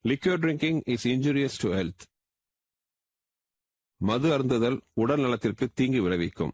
Liquor drinking is injurious to health. மது அருந்துதல் உடல் நலத்திற்கு தீங்கு விளைவிக்கும்.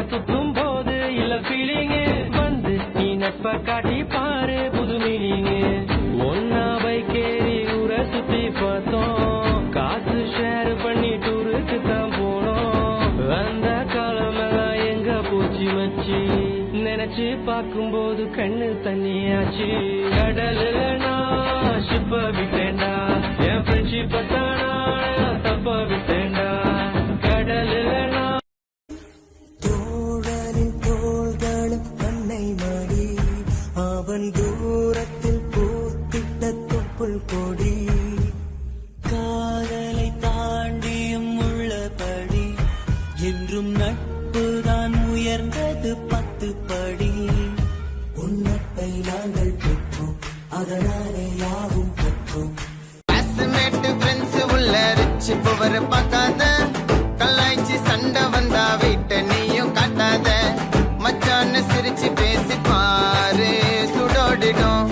சுத்தும் போது இல்ல ஃபீலிங் வந்து நீ நட்ப காட்டி பாரு புது மீனிங் ஒன்னா பைக்கேறி ஊரை சுத்தி பார்த்தோம் காசு ஷேர் பண்ணி டூருக்கு தான் போனோம் அந்த காலமெல்லாம் எங்க போச்சு மச்சி நினைச்சு பார்க்கும்போது கண்ணு தண்ணியாச்சு கடலுல நான் ஷிப்ப விட்டேன்டா என் ஃப்ரெண்ட்ஷிப்ப தானா தப்ப விட்டேன்டா கடலுல நான் தூரத்தில் பூத்திட்ட தொப்புள் கொடி காதலை தாண்டியும் உள்ளபடி என்றும் நட்புதான் உயர்ந்தது 10 படி உன்னப்பை நாங்கள் பெற்றோம் அதனாலே யாவும் பெற்றோம் ரிச்சு புவர் பார்க்காத கலாய்ச்சி சண்டை வந்தா வீட்டை நீயும் காட்டாத மச்சான்னு சிரிச்சு பேசி பாரு சுடோடிடும்